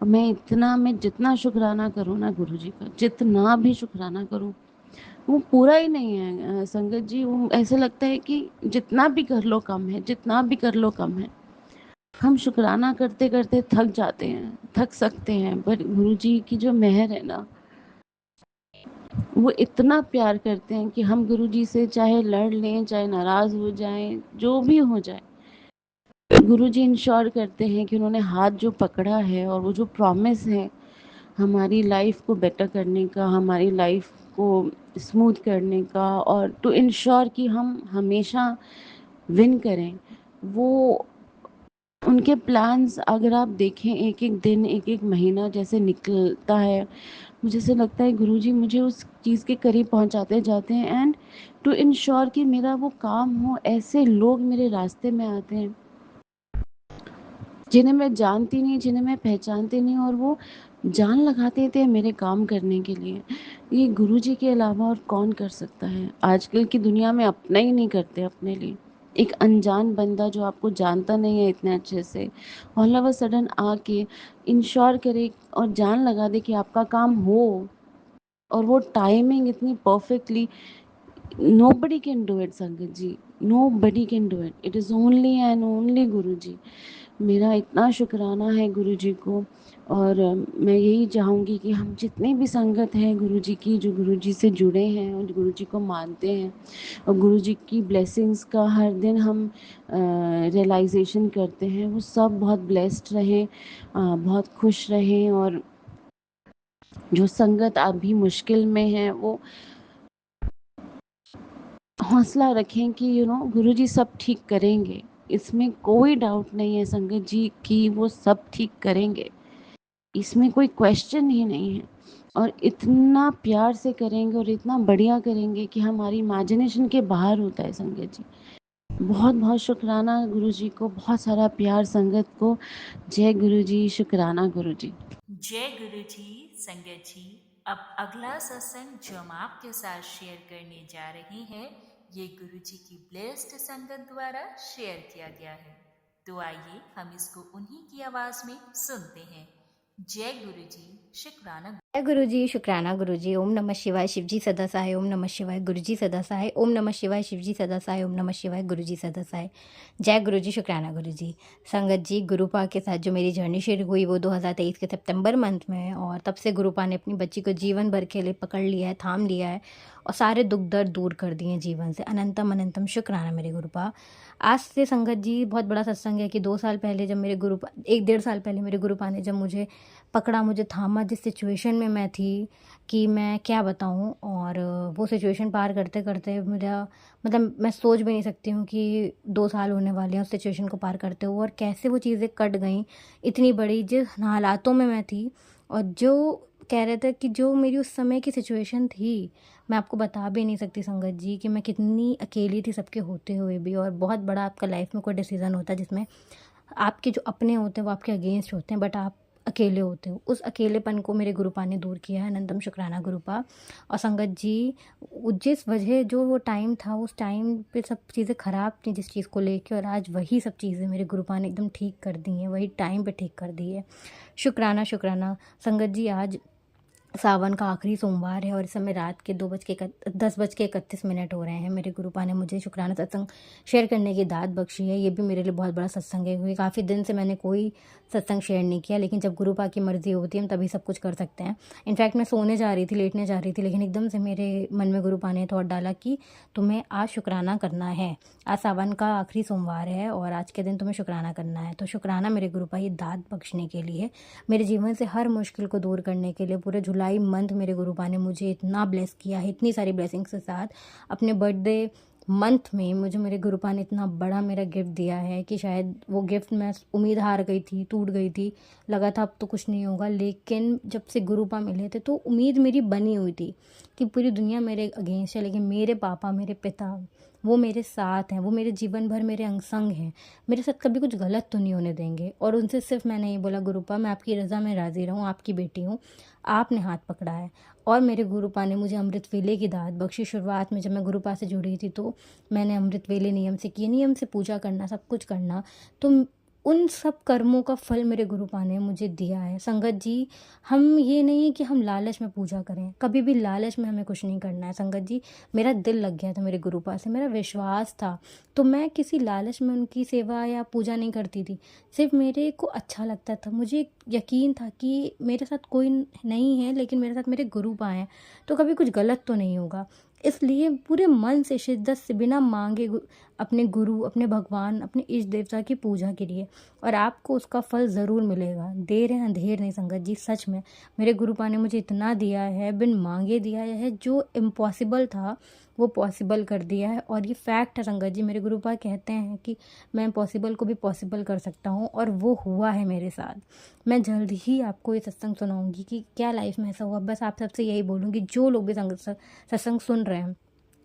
और मैं जितना शुकराना करूँ ना गुरुजी का, जितना भी शुकराना करूँ, वो पूरा ही नहीं है संगत जी। वो ऐसा लगता है कि जितना भी कर लो कम है, जितना भी कर लो कम है। हम शुकराना करते-करते थक जाते हैं। थक सकते हैं, पर गुरुजी की जो मेहर है ना, वो इतना प्यार करते हैं कि हम गुरुजी से चाहे लड़ लें, चाहे नाराज़ हो जाएँ, जो भी हो जाए, गुरुजी इंश्योर करते हैं कि उन्होंने हाथ जो पकड़ा है और वो जो प्रॉमिस है हमारी लाइफ को बेटर करने का, हमारी लाइफ को स्मूथ करने का, और टू इंश्योर कि हम हमेशा विन करें, वो उनके प्लान्स अगर आप देखें, एक-एक दिन, एक-एक महीना जैसे निकलता है, मुझे ऐसा लगता है गुरुजी मुझे उस चीज़ के करीब पहुँचाते जाते हैं, एंड टू इंश्योर कि मेरा वो काम हो, ऐसे लोग मेरे रास्ते में आते हैं जिन्हें मैं जानती नहीं, जिन्हें मैं पहचानती नहीं, और वो जान लगाते थे मेरे काम करने के लिए। ये गुरुजी के अलावा और कौन कर सकता है? आजकल की दुनिया में अपना ही नहीं करते अपने लिए। एक अनजान बंदा जो आपको जानता नहीं है इतने अच्छे से, ऑल ऑफ अ सडन आके इंश्योर करे और जान लगा दे कि आपका काम हो, और वो टाइमिंग इतनी perfectly, nobody can do it Sangat ji, nobody can do it. It is only and only Guruji. मेरा इतना शुक्राना है गुरुजी को, और मैं यही चाहूँगी कि हम जितनी भी संगत है गुरुजी की, जो गुरुजी से जुड़े हैं और गुरुजी को मानते हैं, और गुरुजी की ब्लेसिंग्स का हर दिन हम रियलाइजेशन करते हैं, वो सब बहुत ब्लेस्ड रहें, बहुत खुश रहें, और जो संगत अभी मुश्किल में है वो हौसला रखें कि गुरुजी सब ठीक करेंगे। इसमें कोई डाउट नहीं है संगत जी कि वो सब ठीक करेंगे, इसमें कोई क्वेश्चन ही नहीं है, और इतना प्यार से करेंगे और इतना बढ़िया करेंगे कि हमारी इमेजिनेशन के बाहर होता है संगत जी। बहुत बहुत शुक्राना गुरुजी को, बहुत सारा प्यार संगत को। जय गुरुजी, शुक्राना गुरुजी। जय गुरु जी। संगत जी, अब अगला सत्संग जो हम आपके साथ शेयर करने जा रहे हैं, ये गुरु जी की ब्लेस्ड संगत द्वारा शेयर किया गया है। तो आइए हम इसको उन्हीं की आवाज में सुनते हैं। जय गुरु जी, शुक्राना। जय गुरु जी, शुक्राना गुरु जी। ओम नमः शिवाय, शिव जी सदा सहाय। ओम नमः शिवाय, गुरु जी सदा सहाय। ओम नमः शिवाय, शिव जी सदा सहाय। ओम नमः शिवाय, गुरु जी सदा सहाय। जय गुरु जी, शुक्राना गुरु जी। संगत जी, गुरुपा के साथ जो मेरी जर्नी शुरू हुई वो 2023 के सितंबर मंथ में है, और तब से गुरुपा ने अपनी बच्ची को जीवन भर के लिए पकड़ लिया है, थाम लिया है, और सारे दुख दर्द दूर कर दिए हैं जीवन से। अनंतम अनंतम शुक्राना मेरे गुरुपा। आज से संगत जी बहुत बड़ा सत्संग है कि 2 साल पहले जब मेरे गुरुपा, 1-1.5 साल पहले मेरे गुरुपा ने जब मुझे पकड़ा, मुझे थामा, जिस सिचुएशन में मैं थी कि मैं क्या बताऊं, और वो सिचुएशन पार करते करते मेरा मतलब मैं सोच भी नहीं सकती हूँ कि 2 साल होने वाले हैं उस सिचुएशन को पार करते हुए, और कैसे वो चीज़ें कट गई इतनी बड़ी, जिस हालातों में मैं थी, और जो कह रहे थे कि जो मेरी उस समय की सिचुएशन थी, मैं आपको बता भी नहीं सकती संगत जी कि मैं कितनी अकेली थी सबके होते हुए भी। और बहुत बड़ा आपका लाइफ में कोई डिसीज़न होता है जिसमें आपके जो अपने होते हैं वो आपके अगेंस्ट होते हैं, बट आप अकेले होते हो। उस अकेलेपन को मेरे गुरुपा ने दूर किया है। अनंतम शुक्राना गुरुपा। और संगत जी, जिस वजह जो वो टाइम था, उस टाइम पे सब चीज़ें ख़राब थी जिस चीज़ को लेके, और आज वही सब चीज़ें मेरे गुरुपा ने एकदम ठीक कर दी हैं, वही टाइम पे ठीक कर दी है। शुक्राना शुक्राना संगत जी। आज सावन का आखिरी सोमवार है और इस समय रात के 10:31 हो रहे हैं। मेरे गुरुपा ने मुझे शुक्राना सत्संग शेयर करने की दात बख्शी है। ये भी मेरे लिए बहुत बड़ा सत्संग है, क्योंकि काफ़ी दिन से मैंने कोई सत्संग शेयर नहीं किया, लेकिन जब गुरुपा की मर्जी होती है हम तभी सब कुछ कर सकते हैं। इनफैक्ट मैं सोने जा रही थी, लेटने जा रही थी, लेकिन एकदम से मेरे मन में गुरुपा ने थॉट डाला कि तुम्हें आज शुक्राना करना है। आज सावन का आखिरी सोमवार है और आज के दिन तुम्हें शुक्राना करना है। तो शुक्राना मेरे गुरुपा ये दात बख्शने के लिए, मेरे जीवन से हर मुश्किल को दूर करने के लिए। पूरे जुलाई मंथ मेरे गुरुपा ने मुझे इतना ब्लेस किया है, इतनी सारी ब्लेसिंग्स के साथ। अपने बर्थडे मंथ में मुझे मेरे गुरुपा ने इतना बड़ा मेरा गिफ्ट दिया है कि शायद वो गिफ्ट मैं उम्मीद हार गई थी, टूट गई थी, लगा था अब तो कुछ नहीं होगा। लेकिन जब से गुरुपा मिले थे तो उम्मीद मेरी बनी हुई थी कि पूरी दुनिया मेरे अगेंस्ट है, लेकिन मेरे पापा, मेरे पिता, वो मेरे साथ हैं, वो मेरे जीवन भर मेरे अंग संग हैं, मेरे साथ कभी कुछ गलत तो नहीं होने देंगे। और उनसे सिर्फ मैंने ये बोला, गुरुपा मैं आपकी रज़ा में राज़ी रहूँ, आपकी बेटी हूँ, आपने हाथ पकड़ा है। और मेरे गुरुपा ने मुझे अमृत वेले की दात बख्शी। शुरुआत में जब मैं गुरुपा से जुड़ी थी तो मैंने अमृत वेले नियम से किए, नियम से पूजा करना, सब कुछ करना। तो उन सब कर्मों का फल मेरे गुरुपा ने मुझे दिया है। संगत जी, हम ये नहीं है कि हम लालच में पूजा करें, कभी भी लालच में हमें कुछ नहीं करना है। संगत जी, मेरा दिल लग गया था मेरे गुरुपा से, मेरा विश्वास था, तो मैं किसी लालच में उनकी सेवा या पूजा नहीं करती थी। सिर्फ मेरे को अच्छा लगता था, मुझे यकीन था कि मेरे साथ कोई नहीं है, लेकिन मेरे साथ मेरे गुरुपा हैं, तो कभी कुछ गलत तो नहीं होगा। इसलिए पूरे मन से, शिद्दत से, बिना मांगे अपने गुरु, अपने भगवान, अपने इष्ट देवता की पूजा करिए और आपको उसका फल ज़रूर मिलेगा। देर है अंधेर नहीं। संगत जी, सच में मेरे गुरुपा ने मुझे इतना दिया है, बिन मांगे दिया है, जो इम्पॉसिबल था वो पॉसिबल कर दिया है। और ये फैक्ट है संगत जी, मेरे गुरुपा कहते हैं कि मैं इम्पॉसिबल को भी पॉसिबल कर सकता हूँ, और वो हुआ है मेरे साथ। मैं जल्द ही आपको ये सत्संग सुनाऊंगी कि क्या लाइफ में ऐसा हुआ। बस आप सबसे यही बोलूँगी, जो लोग भी सत्संग सुन रहे हैं,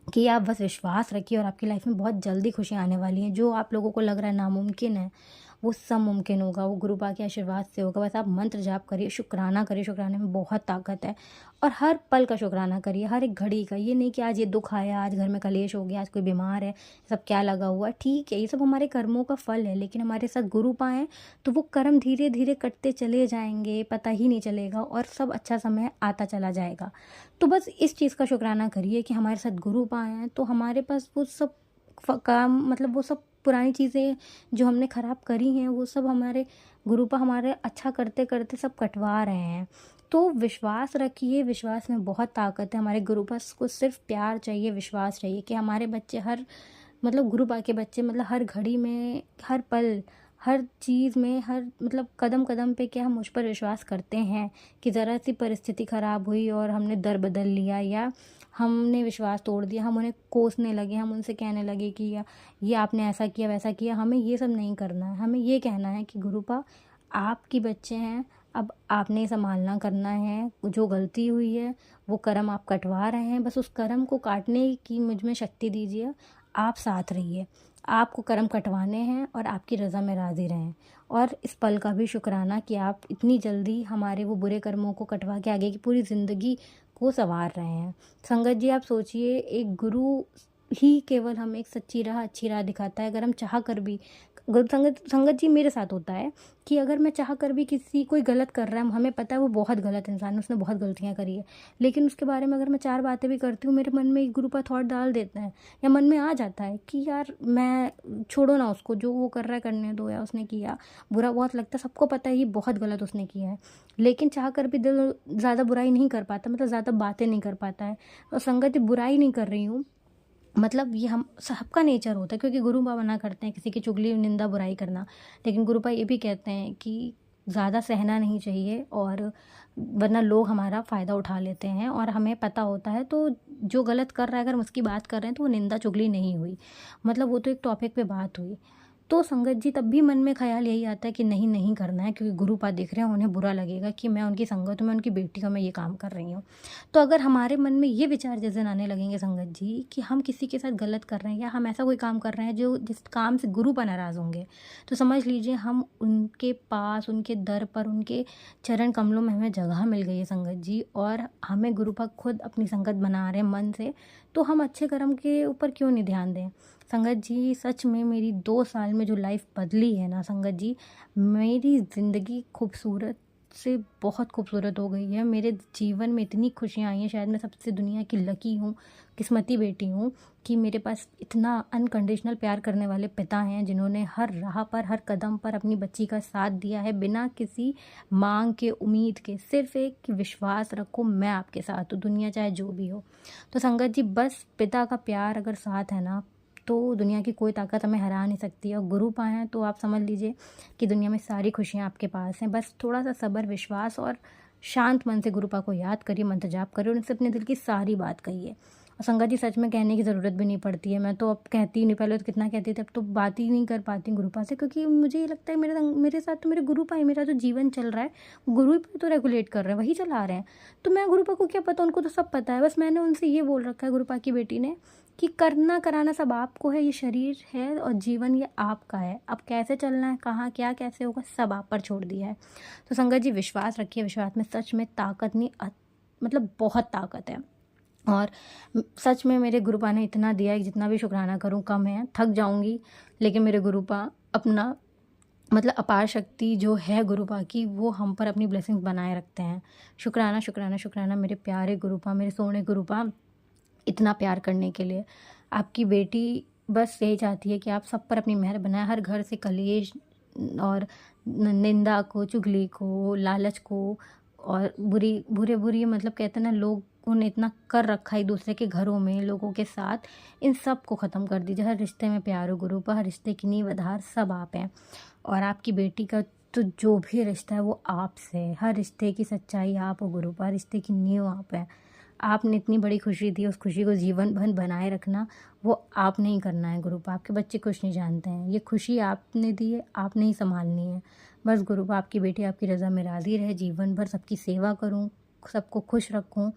कि आप बस विश्वास रखिए और आपकी लाइफ में बहुत जल्दी खुशियाँ आने वाली हैं। जो आप लोगों को लग रहा है नामुमकिन है, वो सब मुमकिन होगा, वो गुरुपा के आशीर्वाद से होगा। बस आप मंत्र जाप करिए, शुक्राना करिए, शुक्राने में बहुत ताकत है। और हर पल का शुक्राना करिए, हर एक घड़ी का। ये नहीं कि आज ये दुख आया, आज घर में कलेश हो गया, आज कोई बीमार है, सब क्या लगा हुआ है। ठीक है, ये सब हमारे कर्मों का फल है, लेकिन हमारे साथ गुरुपा हैं तो वो कर्म धीरे धीरे कटते चले जाएंगे, पता ही नहीं चलेगा, और सब अच्छा समय आता चला जाएगा। तो बस इस चीज़ का शुक्राना करिए कि हमारे साथ गुरुपा हैं, तो हमारे पास वो सब काम, मतलब वो सब पुरानी चीज़ें जो हमने ख़राब करी हैं, वो सब हमारे गुरुपा हमारे अच्छा करते करते सब कटवा रहे हैं। तो विश्वास रखिए, विश्वास में बहुत ताकत है। हमारे गुरुपा को सिर्फ प्यार चाहिए, विश्वास चाहिए कि हमारे बच्चे मतलब गुरुपा के बच्चे, मतलब हर घड़ी में, हर पल, हर चीज़ में, हर मतलब कदम कदम पे क्या हम मुझ पर विश्वास करते हैं कि ज़रा सी परिस्थिति ख़राब हुई और हमने दर बदल लिया, या हमने विश्वास तोड़ दिया, हम उन्हें कोसने लगे, हम उनसे कहने लगे कि ये आपने ऐसा किया, वैसा किया। हमें ये सब नहीं करना है। हमें ये कहना है कि गुरुपा, आपके बच्चे हैं, अब आपने संभालना करना है। जो गलती हुई है, वो कर्म आप कटवा रहे हैं, बस उस कर्म को काटने की मुझ में शक्ति दीजिए। आप साथ रहिए, आपको कर्म कटवाने हैं और आपकी रज़ा में राज़ी रहें। और इस पल का भी शुक्राना कि आप इतनी जल्दी हमारे वो बुरे कर्मों को कटवा के आगे की पूरी ज़िंदगी को संवार रहे हैं। संगत जी, आप सोचिए, एक गुरु ही केवल हमें एक सच्ची राह, अच्छी राह दिखाता है। अगर हम चाह कर भी, संगत जी, मेरे साथ होता है कि अगर मैं चाह कर भी कोई गलत कर रहा है, हमें पता है वो बहुत गलत इंसान है, उसने बहुत गलतियाँ करी है, लेकिन उसके बारे में अगर मैं 4 बातें भी करती हूँ, मेरे मन में एक गुरुपा थॉट डाल देते हैं, या मन में आ जाता है कि यार मैं, छोड़ो ना उसको, जो वो कर रहा है करने दो, या उसने किया बुरा बहुत लगता है, सबको पता है ये बहुत गलत उसने किया है, लेकिन चाह कर भी दिल ज़्यादा बुराई नहीं कर पाता, मतलब ज़्यादा बातें नहीं कर पाता है। और संगत, बुराई नहीं कर रही हूँ, मतलब ये हम सबका नेचर होता है, क्योंकि गुरुपा मना करते हैं किसी की चुगली, निंदा, बुराई करना, लेकिन गुरुपा ये भी कहते हैं कि ज़्यादा सहना नहीं चाहिए, और वरना लोग हमारा फ़ायदा उठा लेते हैं, और हमें पता होता है। तो जो गलत कर रहा है, अगर हम उसकी बात कर रहे हैं, तो वो निंदा चुगली नहीं हुई, मतलब वो तो एक टॉपिक पे बात हुई। तो संगत जी, तब भी मन में ख्याल यही आता है कि नहीं, नहीं करना है, क्योंकि गुरुपा देख रहे हैं, उन्हें बुरा लगेगा कि मैं उनकी संगत में, उनकी बेटी का मैं ये काम कर रही हूँ। तो अगर हमारे मन में ये विचार जिस दिन आने लगेंगे संगत जी, कि हम किसी के साथ गलत कर रहे हैं, या हम ऐसा कोई काम कर रहे हैं जिस काम से गुरुपा नाराज़ होंगे, तो समझ लीजिए हम उनके पास, उनके दर पर, उनके चरण कमलों में हमें जगह मिल गई है संगत जी, और हमें गुरुपा खुद अपनी संगत बना रहे हैं मन से। तो हम अच्छे कर्म के ऊपर क्यों नहीं ध्यान दें। संगत जी, सच में मेरी 2 साल में जो लाइफ बदली है ना संगत जी, मेरी ज़िंदगी खूबसूरत से बहुत खूबसूरत हो गई है। मेरे जीवन में इतनी खुशियाँ आई हैं, शायद मैं सबसे दुनिया की लकी हूँ, किस्मती बेटी हूँ, कि मेरे पास इतना अनकंडीशनल प्यार करने वाले पिता हैं, जिन्होंने हर राह पर, हर कदम पर अपनी बच्ची का साथ दिया है, बिना किसी मांग के, उम्मीद के, सिर्फ एक कि विश्वास रखो, मैं आपके साथ हूँ, दुनिया चाहे जो भी हो। तो संगत जी, बस पिता का प्यार अगर साथ है ना, तो दुनिया की कोई ताकत हमें हरा नहीं सकती है। और गुरुपा हैं तो आप समझ लीजिए कि दुनिया में सारी खुशियाँ आपके पास हैं। बस थोड़ा सा सब्र, विश्वास और शांत मन से गुरुपा को याद करिए, मंत्र जाप करिए, उनसे अपने दिल की सारी बात कहिए। और संगत जी, सच में कहने की ज़रूरत भी नहीं पड़ती है। मैं तो अब कहती ही नहीं, पहले तो कितना कहती थी, अब तो बात ही नहीं कर पाती गुरुपा से, क्योंकि मुझे ये लगता है मेरे साथ तो मेरे गुरुपा ही, मेरा जो जीवन चल रहा है गुरु ही तो रेगुलेट कर रहे हैं, वही चला रहे हैं। तो मैं, गुरुपा को क्या पता, उनको तो सब पता है। बस मैंने उनसे ये बोल रखा है, गुरुपा की बेटी ने, कि करना कराना सब आपको है, ये शरीर है और जीवन ये आपका है, अब कैसे चलना है, कहाँ क्या कैसे होगा, सब आप पर छोड़ दिया है। तो संगत जी, विश्वास रखिए, विश्वास में सच में ताकत नहीं, मतलब बहुत ताकत है। और सच में मेरे गुरुपा ने इतना दिया है कि जितना भी शुक्राना करूं कम है, थक जाऊंगी, लेकिन मेरे गुरुपा अपना मतलब अपार शक्ति जो है गुरुपा की, वो हम पर अपनी ब्लेसिंग्स बनाए रखते हैं। शुक्राना शुक्राना शुक्राना मेरे प्यारे गुरुपा, मेरे सोने गुरुपा, इतना प्यार करने के लिए। आपकी बेटी बस यही चाहती है कि आप सब पर अपनी मेहर बनाए, हर घर से कलेश और निंदा को, चुगली को, लालच को और बुरी मतलब कहते हैं ना, लोगों ने इतना कर रखा है एक दूसरे के घरों में लोगों के साथ, इन सब को ख़त्म कर दीजिए। हर रिश्ते में प्यार हो गुरुपा, हर रिश्ते की नींव आधार सब आप हैं। और आपकी बेटी का तो जो भी रिश्ता है वो आपसे है, हर रिश्ते की सच्चाई आप हो गुरुपा, रिश्ते की नींव आप है। आपने इतनी बड़ी खुशी दी, उस खुशी को जीवन भर बनाए रखना वो आपने ही करना है गुरुपा। आपके बच्चे कुछ नहीं जानते हैं, ये खुशी आपने दी है, आपने ही संभालनी है। बस गुरुपा आपकी बेटी आपकी रज़ा में राज़ी रहे, जीवन भर सबकी सेवा करूं, सबको खुश रखूं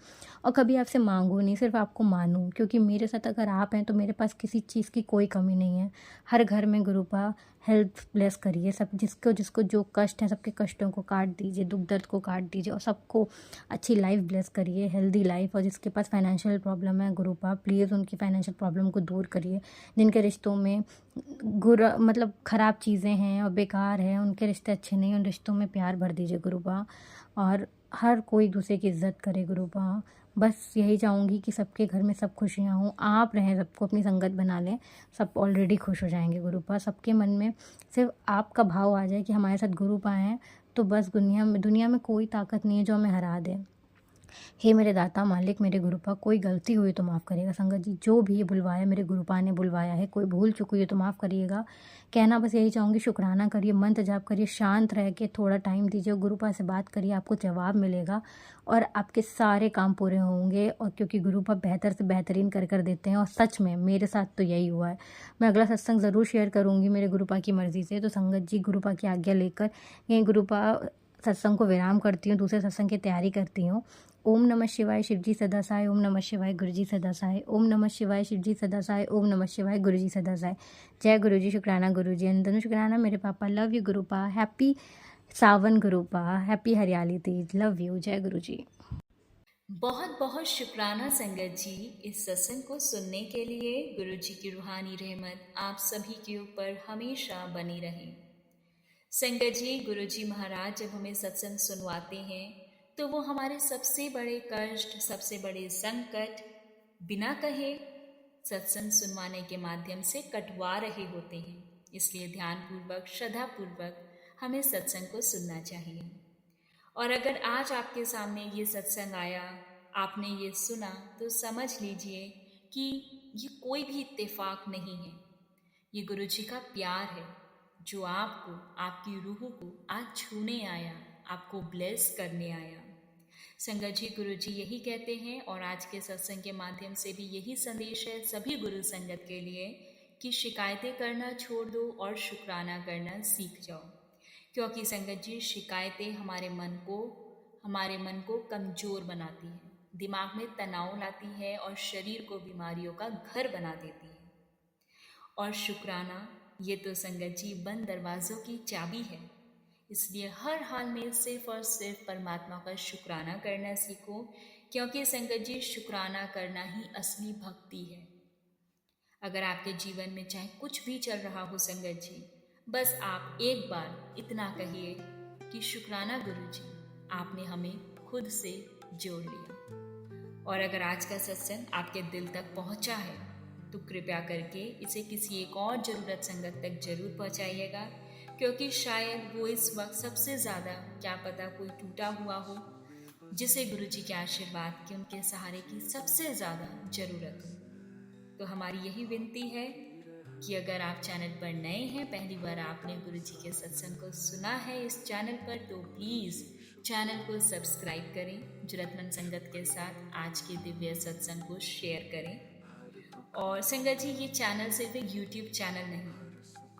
और कभी आपसे मांगूं नहीं, सिर्फ आपको मानूं, क्योंकि मेरे साथ अगर आप हैं तो मेरे पास किसी चीज़ की कोई कमी नहीं है। हर घर में गुरुपा हेल्थ ब्लेस करिए, सब जिसको जिसको जो कष्ट है सबके कष्टों को काट दीजिए, दुख दर्द को काट दीजिए और सबको अच्छी लाइफ ब्लेस करिए, हेल्दी लाइफ। और जिसके पास फाइनेंशियल प्रॉब्लम है गुरुपा, प्लीज़ उनकी फाइनेंशियल प्रॉब्लम को दूर करिए। जिनके रिश्तों में मतलब ख़राब चीज़ें हैं और बेकार है, उनके रिश्ते अच्छे नहीं, उन रिश्तों में प्यार भर दीजिए गुरुपा। और हर कोई दूसरे की इज्जत करे गुरुपा। बस यही चाहूँगी कि सबके घर में सब खुशियाँ हों, आप रहें, सबको अपनी संगत बना लें, सब ऑलरेडी खुश हो जाएंगे गुरुपा। सबके मन में सिर्फ आपका भाव आ जाए कि हमारे साथ गुरुपा हैं, तो बस दुनिया में कोई ताकत नहीं है जो हमें हरा दे। हे मेरे दाता मालिक, मेरे गुरुपा, कोई गलती हुई तो माफ़ करिएगा। संगत जी जो भी ये बुलवाया मेरे गुरुपा ने बुलवाया है, कोई भूल चुक हुई है तो माफ़ करिएगा। कहना बस यही चाहूँगी, शुक्राना करिए, मंत्र जाप करिए, शांत रह के थोड़ा टाइम दीजिए, गुरुपा से बात करिए, आपको जवाब मिलेगा और आपके सारे काम पूरे होंगे। और क्योंकि गुरुपा बेहतर से बेहतरीन कर देते हैं और सच में मेरे साथ तो यही हुआ है। मैं अगला सत्संग ज़रूर शेयर करूँगी मेरे गुरुपा की मर्ज़ी से। तो संगत जी गुरुपा की आज्ञा लेकर यही गुरुपा सत्संग को विराम करती हूँ, दूसरे सत्संग की तैयारी करती हूँ। ओम नमः शिवाय शिवजी सदा साय, ओम नमः शिवाय गुरुजी सदा साय, ओम नमः शिवाय शिवजी सदा साय, ओम नमः शिवाय गुरुजी सदा साय। जय गुरुजी, शुक्राना गुरुजी, अंदर शुक्राना मेरे पापा, love you गुरुपा, happy Sawan गुरुपा, happy हरियाली तीज, लव यू, जय गुरुजी। बहुत बहुत शुक्राना संगत जी इस सत्संग को सुनने के लिए। गुरुजी की रूहानी रहमत आप सभी के ऊपर हमेशा बनी रहे। संगत जी, गुरुजी महाराज जब हमें सत्संग सुनवाते हैं तो वो हमारे सबसे बड़े कष्ट, सबसे बड़े संकट बिना कहे सत्संग सुनवाने के माध्यम से कटवा रहे होते हैं। इसलिए ध्यानपूर्वक, श्रद्धापूर्वक हमें सत्संग को सुनना चाहिए। और अगर आज आपके सामने ये सत्संग आया, आपने ये सुना, तो समझ लीजिए कि ये कोई भी इत्तेफाक नहीं है, ये गुरुजी का प्यार है जो आपको, आपकी रूह को आज छूने आया, आपको ब्लेस करने आया। संगत जी, गुरुजी यही कहते हैं और आज के सत्संग के माध्यम से भी यही संदेश है सभी गुरु संगत के लिए कि शिकायतें करना छोड़ दो और शुक्राना करना सीख जाओ। क्योंकि संगत जी, शिकायतें हमारे मन को कमज़ोर बनाती है, दिमाग में तनाव लाती है और शरीर को बीमारियों का घर बना देती है। और शुक्राना ये तो संगत जी बंद दरवाज़ों की चाबी है। इसलिए हर हाल में सिर्फ और सिर्फ परमात्मा का शुक्राना करना सीखो, क्योंकि संगत जी शुक्राना करना ही असली भक्ति है। अगर आपके जीवन में चाहे कुछ भी चल रहा हो संगत जी, बस आप एक बार इतना कहिए कि शुक्राना गुरुजी, आपने हमें खुद से जोड़ लिया। और अगर आज का सत्संग आपके दिल तक पहुंचा है तो कृपया करके इसे किसी एक और ज़रूरत संगत तक जरूर पहुंचाइएगा, क्योंकि शायद वो इस वक्त सबसे ज़्यादा, क्या पता कोई टूटा हुआ हो जिसे गुरुजी के आशीर्वाद की, उनके सहारे की सबसे ज़्यादा ज़रूरत हो। तो हमारी यही विनती है कि अगर आप चैनल पर नए हैं, पहली बार आपने गुरुजी के सत्संग को सुना है इस चैनल पर, तो प्लीज़ चैनल को सब्सक्राइब करें, जरूरतमंद संगत के साथ आज के दिव्य सत्संग को शेयर करें। और संगत जी, ये चैनल सिर्फ एक यूट्यूब चैनल नहीं,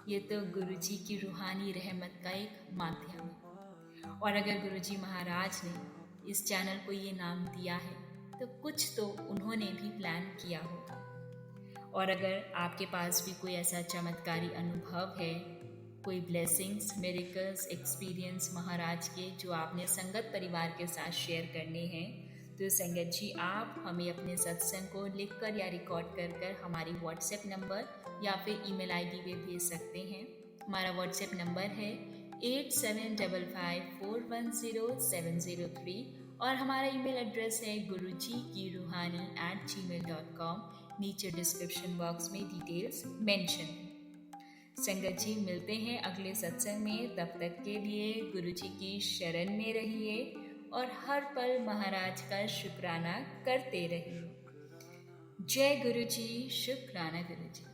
ये तो गुरुजी की रूहानी रहमत का एक माध्यम है। और अगर गुरुजी महाराज ने इस चैनल को ये नाम दिया है तो कुछ तो उन्होंने भी प्लान किया होगा। और अगर आपके पास भी कोई ऐसा चमत्कारी अनुभव है, कोई ब्लेसिंग्स, मिरेकल्स, एक्सपीरियंस महाराज के जो आपने संगत परिवार के साथ शेयर करने हैं, तो संगत जी आप हमें अपने सत्संग को लिखकर या रिकॉर्ड कर हमारी व्हाट्सएप नंबर या फिर ईमेल आईडी पे भेज सकते हैं। हमारा व्हाट्सएप नंबर है 8755410703 और हमारा ईमेल एड्रेस है guruji.ki ruhani@gmail.com। नीचे डिस्क्रिप्शन बॉक्स में डिटेल्स मेंशन है। संगत जी, मिलते हैं अगले सत्संग में। तब तक के लिए गुरु जी की शरण में रहिए और हर पल महाराज का शुक्राना करते रहिए। जय गुरु जी, शुक्राना गुरु जी।